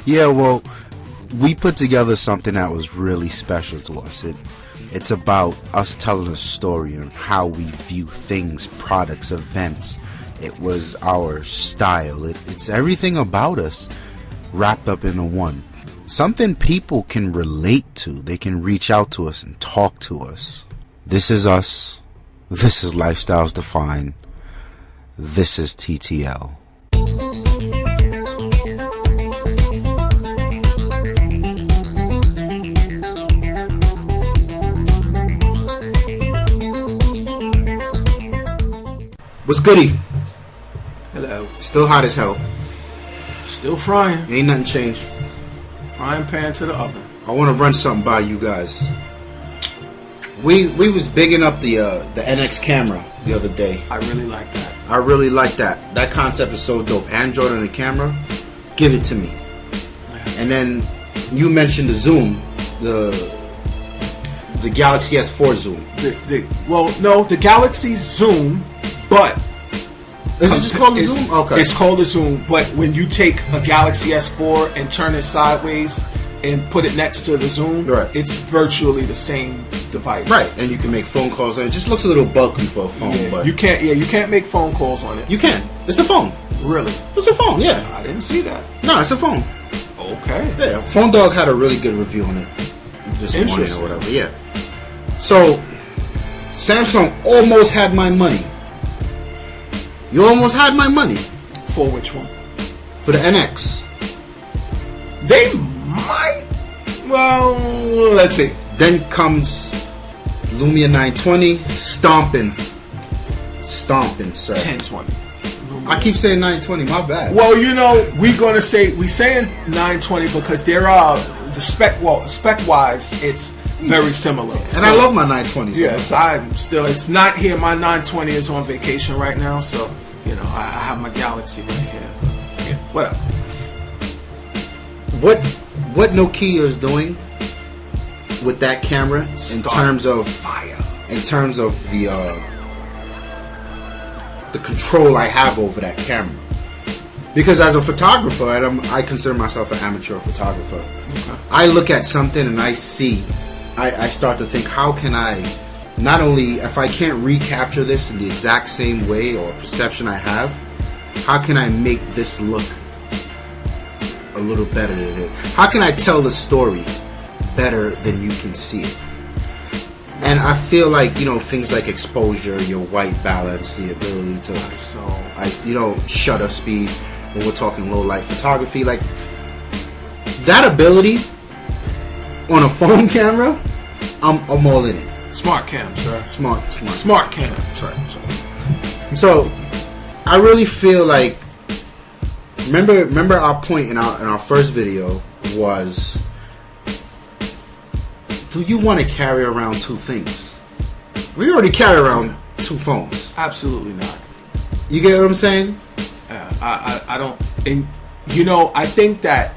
Yeah, well, we put together something that was really special to us. It's about us telling a story on how we view things, products, events. It was our style. It's everything about us wrapped up into one. Something people can relate to. They can reach out to us and talk to us. This is us. This is Lifestyles Defined. This is TTL. What's goody? Hello. Still hot as hell. Still frying. Ain't nothing changed. Frying pan to the oven. I want to run something by you guys. We was bigging up the NX camera the other day. I really like that. I really like that. That concept is so dope. Android on the camera, give it to me. And then you mentioned the zoom, the Galaxy S4 zoom. The Galaxy Zoom, but is it just called the zoom? Okay, it's called the zoom. But when you take a Galaxy S4 and turn it sideways and put it next to the zoom, right, it's virtually the same device. Right, and you can make phone calls on it. It just looks a little bulky for a phone, yeah, but you can't make phone calls on it. You can. It's a phone. Really? It's a phone. Yeah. I didn't see that. No, it's a phone. Okay. Yeah, Phone Dog had a really good review on it this morning or whatever. Yeah. So Samsung almost had my money. You almost had my money. For which one? For the NX. They might. Well, let's see. Then comes Lumia 920 stomping, sir. 1020. I keep saying 920. My bad. Well, we saying 920 because there are the spec wise, it's very similar. And I love my 920. Yes, it's not here. My 920 is on vacation right now, so I have my Galaxy right here. Yeah, whatever. What Nokia is doing with that camera in terms of the control I have over that camera, because as a photographer, I consider myself an amateur photographer. Okay. I look at something and I start to think, how can I, not only if I can't recapture this in the exact same way or perception I have, how can I make this look a little better than it is? How can I tell the story better than you can see it? And I feel like, things like exposure, your white balance, the ability to shutter speed when we're talking low light photography, like that ability on a phone camera, I'm all in it. Smart cam, sir. Smart cam. Sorry. So I really feel like, remember our point in our first video was, do you want to carry around two things? We already carry around two phones. Absolutely not. You get what I'm saying? I don't. And I think that,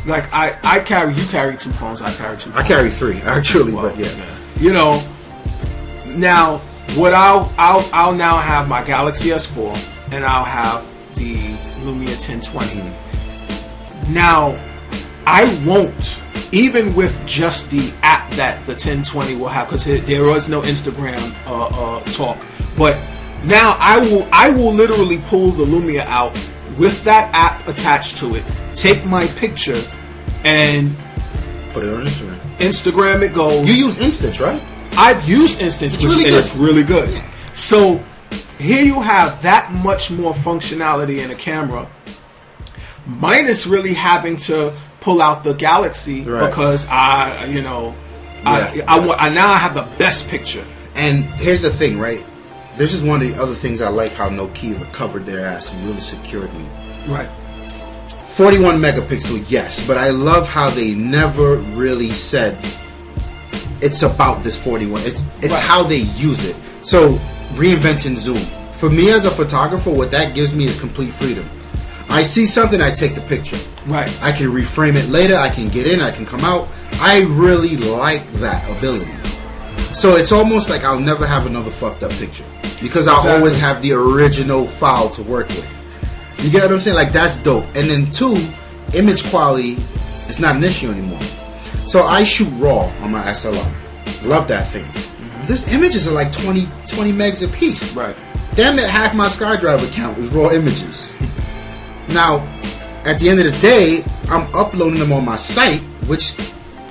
like, you carry two phones. I carry two phones. I carry three actually, but yeah. Now what I'll now have my Galaxy S4 and I'll have the Lumia 1020. Now I won't, even with just the app that the 1020 will have, because there was no Instagram talk. But now I will literally pull the Lumia out with that app attached to it, take my picture, and put it on Instagram. Instagram it goes. You use Instance, right? I've used Instance, it's really good. Yeah. So here you have that much more functionality in a camera, minus really having to pull out the Galaxy, right, because I now have the best picture. And here's the thing, right? This is one of the other things I like, how Nokia recovered their ass and really secured me. Right. 41 megapixel, yes, but I love how they never really said it's about this 41. It's right, how they use it. So reinventing zoom. For me as a photographer, what that gives me is complete freedom. I see something, I take the picture. Right. I can reframe it later, I can get in, I can come out. I really like that ability. So it's almost like I'll never have another fucked up picture, because I'll always have the original file to work with. You get what I'm saying? Like, that's dope. And then 2, image quality is not an issue anymore. So I shoot RAW on my SLR. Love that thing. These images are like 20 megs a piece. Right. Damn it, half my SkyDrive account is RAW images. Now, at the end of the day, I'm uploading them on my site, which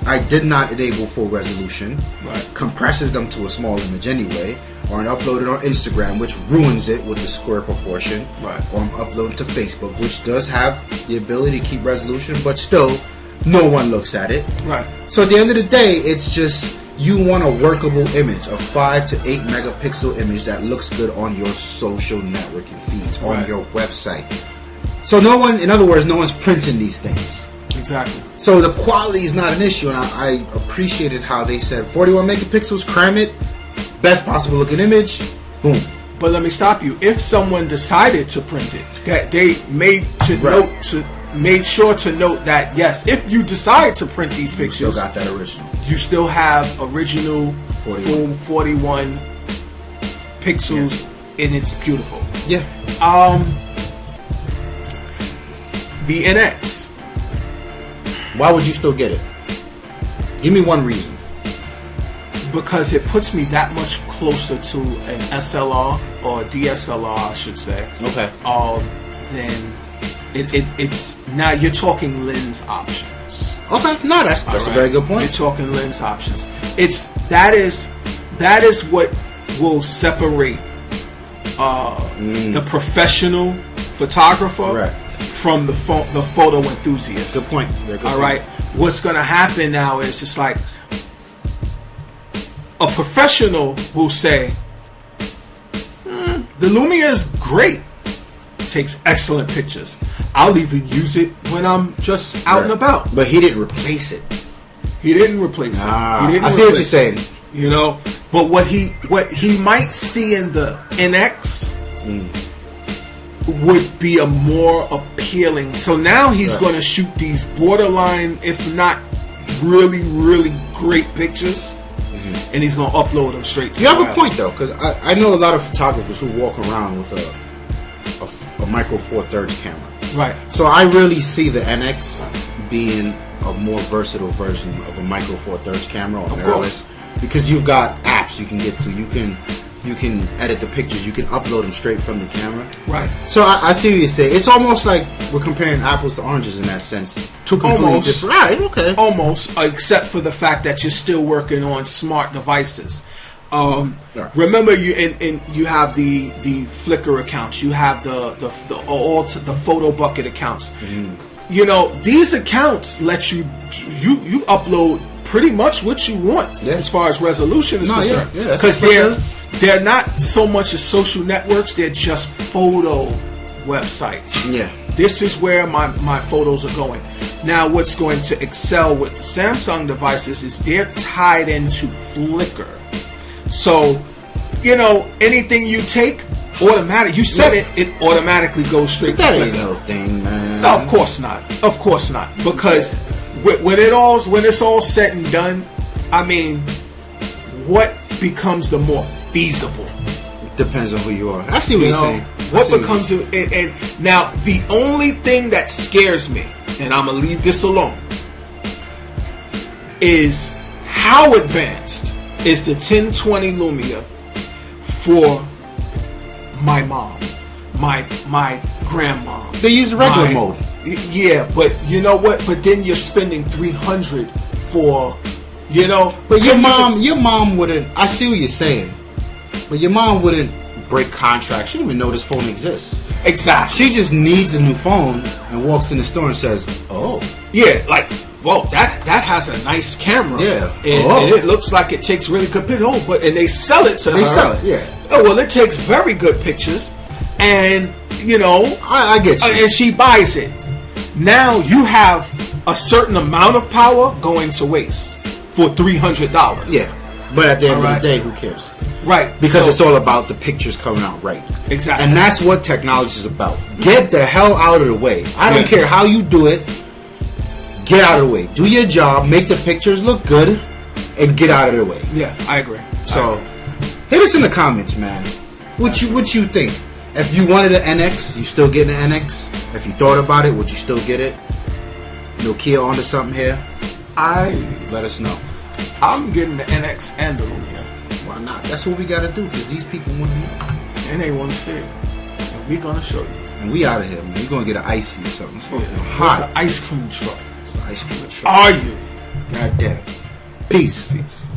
I did not enable full resolution. Right. Compresses them to a small image anyway. Or I'm uploaded on Instagram, which ruins it with the square proportion. Right. Or I'm uploaded to Facebook, which does have the ability to keep resolution, but still, no one looks at it. Right. So at the end of the day, it's just you want a workable image, a 5 to 8 megapixel image that looks good on your social networking feeds, on your website. So no one, in other words, no one's printing these things. Exactly. So the quality is not an issue, and I appreciated how they said 41 megapixels, cram it, best possible looking image, boom. But let me stop you. If someone decided to print it, that they made sure to note that yes, if you decide to print these pictures, you still got that original. You still have original 41 pixels, and it's beautiful. Yeah. The NX. Why would you still get it? Give me one reason. Because it puts me that much closer to an SLR or a DSLR, I should say. Okay. Then it's now you're talking lens options. Okay. No, that's a very good point. You're talking lens options. That is what will separate the professional photographer from the photo enthusiast. Good point. Very good All right. What's going to happen now is it's like a professional will say, the Lumia is great. Takes excellent pictures. I'll even use it when I'm just out and about. But he didn't replace it. He didn't replace it. I see what you're saying. You know, but what he might see in the NX would be a more appealing. So now he's going to shoot these borderline, if not really, really great pictures, and he's going to upload them straight to you have a point, though, because I know a lot of photographers who walk around with a micro four thirds camera. Right. So I really see the NX being a more versatile version of a micro four thirds camera or mirrorless, because you've got apps you can get to. You can edit the pictures. You can upload them straight from the camera. Right. So I see what you say. It's almost like we're comparing apples to oranges in that sense. Two completely different. Right. Okay. Almost, except for the fact that you're still working on smart devices. Remember, you have the Flickr accounts. You have the photo bucket accounts. You know, these accounts let you upload pretty much what you want as far as resolution is concerned. Because they're not so much as social networks; they're just photo websites. Yeah. This is where my photos are going. Now, what's going to excel with the Samsung devices is they're tied into Flickr. So, you know, anything you take, automatic. You said it automatically goes straight to Flickr. That ain't no thing, man. No, of course not. Of course not. Because when it's all said and done, I mean, what becomes the more feasible? Depends on who you are. I see what you're saying. What becomes and now the only thing that scares me, and I'm gonna leave this alone, is how advanced is the 1020 Lumia for my mom, my grandma. They use regular mode. Yeah, but you know what? But then you're spending $300 for, you know. But your mom wouldn't. I see what you're saying, but your mom wouldn't break contract. She didn't even know this phone exists. Exactly. She just needs a new phone and walks in the store and says, "Oh, yeah, like, well, that has a nice camera. Yeah, and it looks like it takes really good pictures. Oh, and they sell it to her. They sell it, yeah. Oh, well, it takes very good pictures, and you know, I get you. And she buys it. Now you have a certain amount of power going to waste for $300. Yeah, but at the end of the day, who cares? Right. Because it's all about the pictures coming out right. Exactly. And that's what technology is about. Get the hell out of the way. I don't care how you do it. Get out of the way. Do your job. Make the pictures look good. And get out of the way. Yeah, I agree. So, hit us in the comments, man. What you think? If you wanted an NX, you still getting an NX? If you thought about it, would you still get it? Nokia onto something here? Let us know. I'm getting the NX and the Lumia. Why not? That's what we gotta do, because these people want to know. And they want to see it. And we're gonna show you. And we out of here, man. We're gonna get an icy or something. It's fucking Where's hot. the ice cream truck? It's an ice cream truck. Are you? God damn it. Peace. Peace.